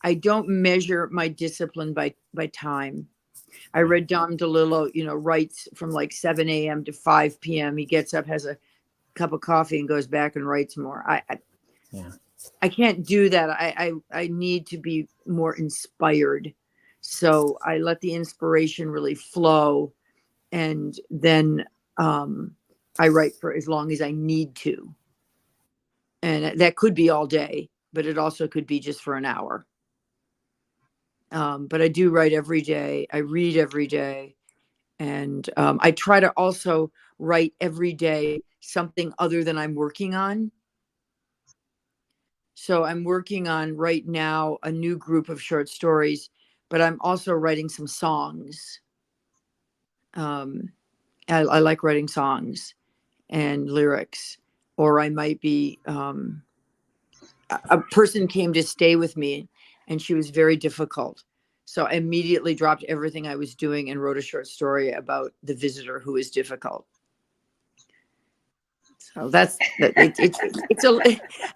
I don't measure my discipline by time. I read Dom DeLillo, writes from like 7 a.m. to 5 p.m. He gets up, has a cup of coffee, and goes back and writes more. I can't do that. I need to be more inspired. So I let the inspiration really flow. And then I write for as long as I need to. And that could be all day, but it also could be just for an hour. But I do write every day. I read every day. And I try to also write every day something other than I'm working on. So I'm working on right now a new group of short stories, but I'm also writing some songs. I like writing songs and lyrics, or I might be, a person came to stay with me and she was very difficult. So I immediately dropped everything I was doing and wrote a short story about the visitor who is difficult. So it's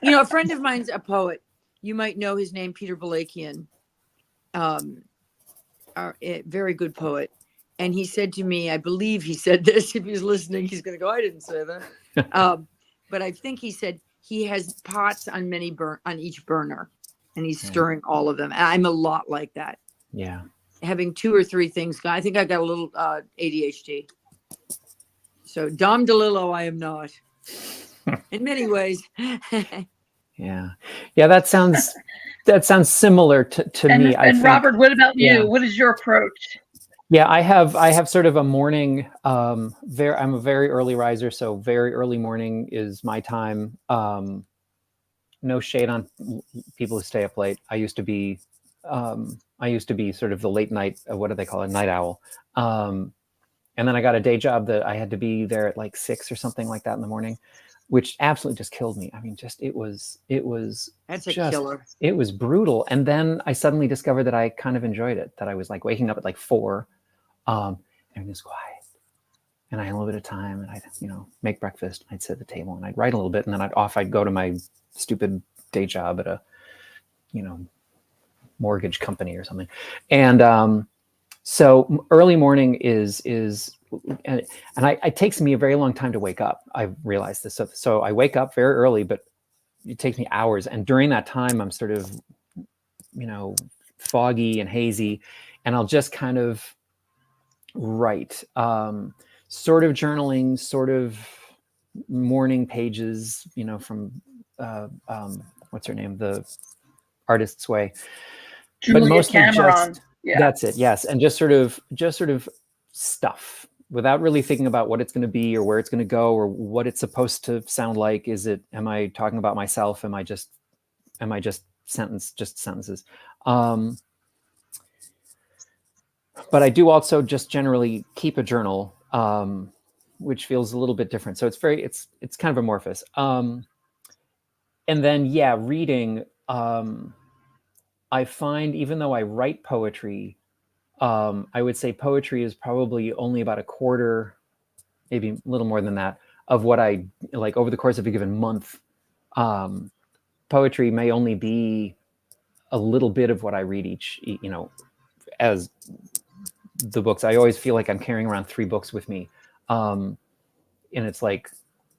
a friend of mine's a poet. You might know his name, Peter Balakian, a very good poet. And he said to me, I believe he said this, if he's listening, he's going to go, I didn't say that. But I think he said he has pots on on each burner, and he's stirring all of them. And I'm a lot like that. Yeah. Having 2 or 3 things. I think I got a little ADHD. So Dom DeLillo, I am not. In many ways. Yeah. That sounds similar to me. I think, Robert, what about you? What is your approach? Yeah, I have sort of a morning. I'm a very early riser, so very early morning is my time. No shade on people who stay up late. I used to be sort of the late night. What do they call it? Night owl. And then I got a day job that I had to be there at like 6 or something like that in the morning, which absolutely just killed me. I mean, it was That's a killer. It was brutal. And then I suddenly discovered that I kind of enjoyed it, that I was like waking up at like 4, everything was quiet. And I had a little bit of time, and I'd, make breakfast. I'd sit at the table and I'd write a little bit, and then I'd go to my stupid day job at a, mortgage company or something. And, so early morning is and it takes me a very long time to wake up. I've realized this. So I wake up very early, but it takes me hours. And during that time, I'm sort of, foggy and hazy, and I'll just kind of write, sort of journaling, sort of morning pages, from what's her name, The Artist's Way. Julia but mostly Cameron. That's it. Yes. And just sort of stuff without really thinking about what it's going to be or where it's going to go or what it's supposed to sound like. Am I talking about myself? Am I just sentences? But I do also just generally keep a journal, which feels a little bit different. So it's kind of amorphous. And then, reading, I find, even though I write poetry, I would say poetry is probably only about a quarter, maybe a little more than that, of what I like over the course of a given month. Poetry may only be a little bit of what I read as the books. I always feel like I'm carrying around 3 books with me. And it's like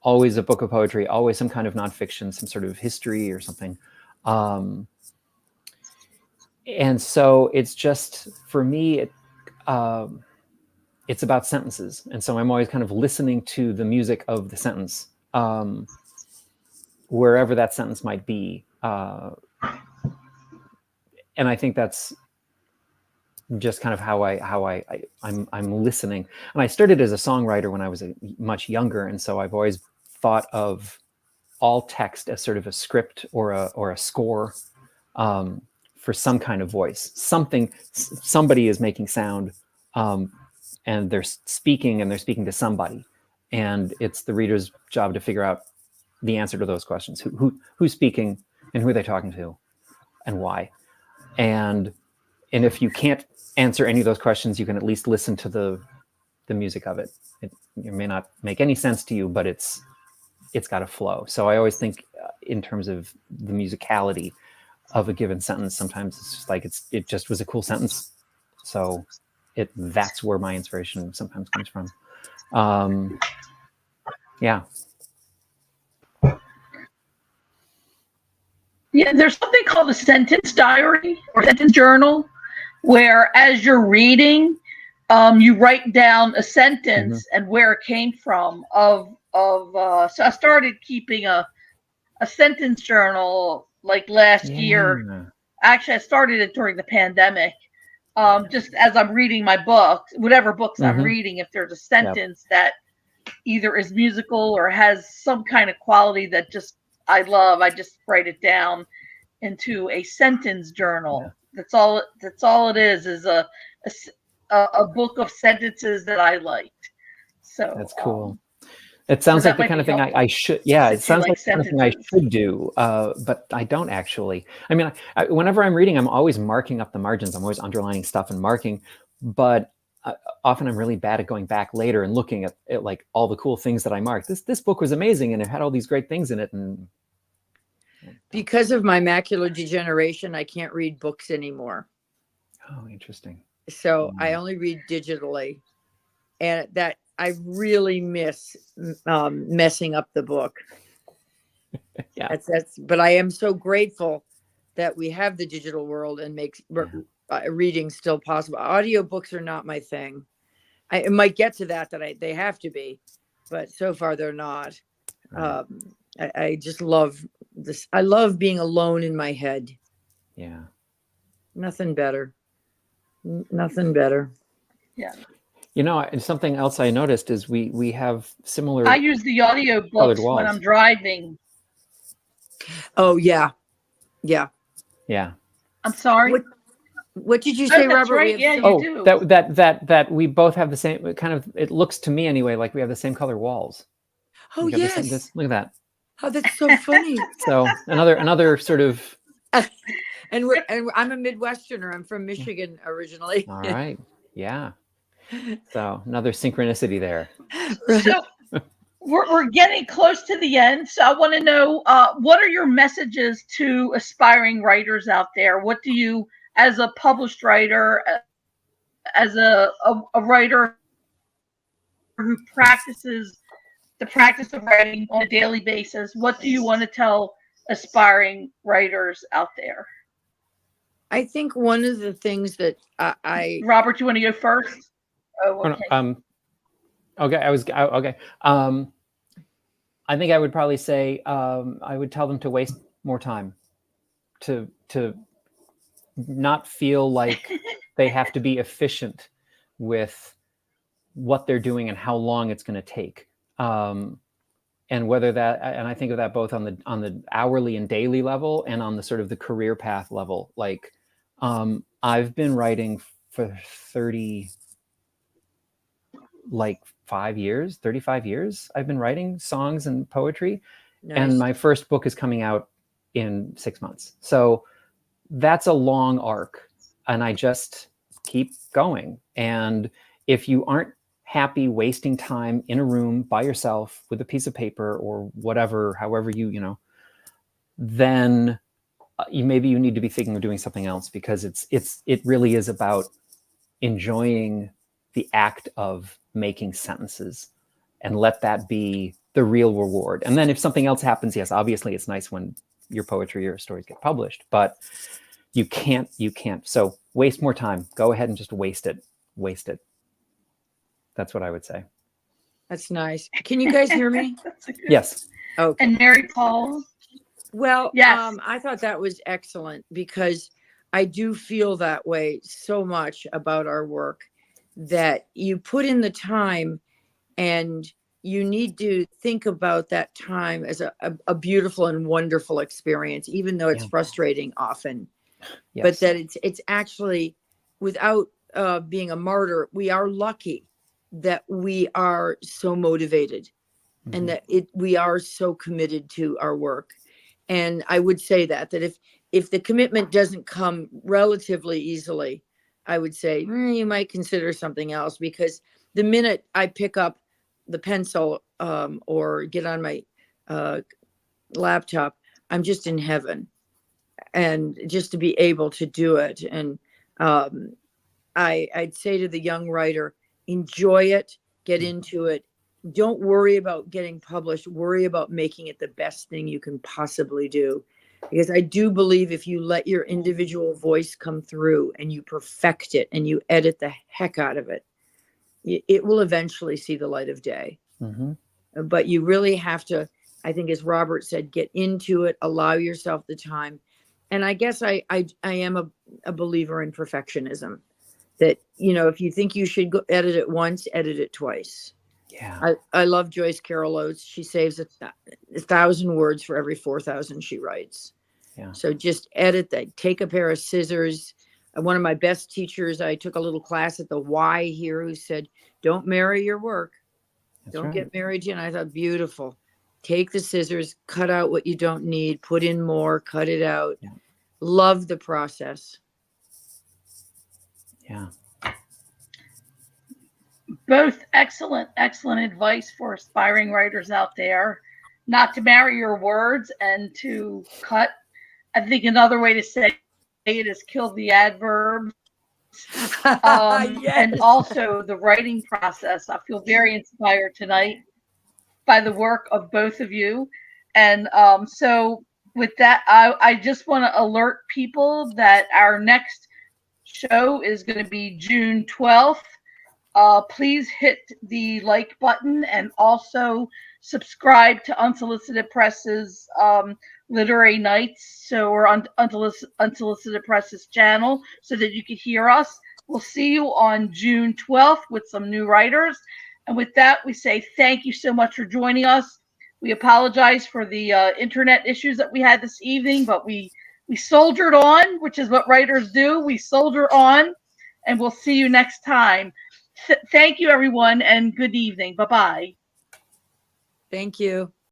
always a book of poetry, always some kind of nonfiction, some sort of history or something. And so it's just, for me, it's about sentences. And so I'm always kind of listening to the music of the sentence, wherever that sentence might be. And I think that's just kind of how I'm listening. And I started as a songwriter when I was much younger. And so I've always thought of all text as sort of a script or a score, for some kind of voice. Somebody is making sound, and they're speaking to somebody, and it's the reader's job to figure out the answer to those questions. Who's speaking, and who are they talking to, and why? And if you can't answer any of those questions, you can at least listen to the music of it. It may not make any sense to you, but it's got a flow. So I always think in terms of the musicality of a given sentence. Sometimes it's just like it just was a cool sentence, so that's where my inspiration sometimes comes from. Yeah. Yeah, there's something called a sentence diary or sentence journal, where as you're reading, you write down a sentence and where it came from. So I started keeping a sentence journal like last year. Actually, I started it during the pandemic. Just as I'm reading my books, whatever books I'm reading, if there's a sentence that either is musical or has some kind of quality that just I love, I just write it down into a sentence journal. That's all. That's all it is a book of sentences that I liked. So that's cool. It sounds like the kind of thing I should. Yeah, it sounds like the kind of thing I should do, but I don't actually. I mean, whenever I'm reading, I'm always marking up the margins. I'm always underlining stuff and marking, but often I'm really bad at going back later and looking at like all the cool things that I marked. This book was amazing and it had all these great things in it. And because of my macular degeneration, I can't read books anymore. Oh, interesting. So I only read digitally, and that I really miss messing up the book. Yeah. But I am so grateful that we have the digital world and makes reading still possible. Audiobooks are not my thing. I might get to that they have to be, but so far they're not. Right. I just love this. I love being alone in my head. Yeah. Nothing better. Nothing better. Yeah. You know, something else I noticed is we have similar. I use the audio books when I'm driving. Oh yeah, yeah, yeah. I'm sorry. What did you say, Robert? Right. Yeah, you do. That we both have the same kind of. It looks to me anyway like we have the same color walls. Oh yes. Look at that. Oh, that's so funny. So another sort of. And I'm a Midwesterner. I'm from Michigan originally. All right. Yeah. So another synchronicity there. So we're getting close to the end. So I want to know what are your messages to aspiring writers out there? What do you, as a published writer, as a writer who practices the practice of writing on a daily basis, what do you want to tell aspiring writers out there? I think one of the things that Robert, you want to go first? Oh, okay. Okay. I think I would probably say I would tell them to waste more time, to not feel like they have to be efficient with what they're doing and how long it's going to take. And whether that, and I think of that both on the hourly and daily level and on the sort of the career path level. Like, I've been writing for 35 years. I've been writing songs and poetry. Nice. And my first book is coming out in 6 months. So that's a long arc, and I just keep going. And if you aren't happy wasting time in a room by yourself with a piece of paper or whatever, however you then maybe you need to be thinking of doing something else, because it really is about enjoying the act of making sentences, and let that be the real reward. And then if something else happens, yes, obviously it's nice when your poetry or stories get published, but you can't. So waste more time. Go ahead and just waste it. That's what I would say. That's nice. Can you guys hear me? Yes. Okay. And Mary Paul? Well, yes. I thought that was excellent, because I do feel that way so much about our work, that you put in the time, and you need to think about that time as a beautiful and wonderful experience, even though it's frustrating often. Yes. But that it's actually, without being a martyr, we are lucky that we are so motivated, and that we are so committed to our work. And I would say that if the commitment doesn't come relatively easily, I would say you might consider something else, because the minute I pick up the pencil or get on my laptop, I'm just in heaven. And just to be able to do it, and I'd say to the young writer, enjoy it, get into it. Don't worry about getting published. Worry about making it the best thing you can possibly do. Because I do believe if you let your individual voice come through and you perfect it and you edit the heck out of it, it will eventually see the light of day. Mm-hmm. But you really have to, I think, as Robert said, get into it, allow yourself the time. And I guess I am a believer in perfectionism. That, you know, if you think you should go edit it once, edit it twice. Yeah. I love Joyce Carol Oates. She saves 1,000 words for every 4,000 she writes. Yeah. So just edit that. Take a pair of scissors. One of my best teachers, I took a little class at the Y here, who said, don't marry your work. That's Don't right. get married. And I thought, beautiful. Take the scissors, cut out what you don't need, put in more, cut it out. Yeah. Love the process. Yeah. Both excellent advice for aspiring writers out there. Not to marry your words and to cut. I think another way to say it is kill the adverbs. Yes. And also the writing process. I feel very inspired tonight by the work of both of you. And so with that, I just want to alert people that our next show is going to be June 12th. Please hit the like button and also subscribe to Unsolicited Press's Literary Nights. So we're on Unsolicited Press's channel so that you can hear us. We'll see you on June 12th with some new writers. And with that, we say thank you so much for joining us. We apologize for the internet issues that we had this evening, but we soldiered on, which is what writers do. We soldier on, and we'll see you next time. Thank you, everyone, and good evening. Bye-bye. Thank you.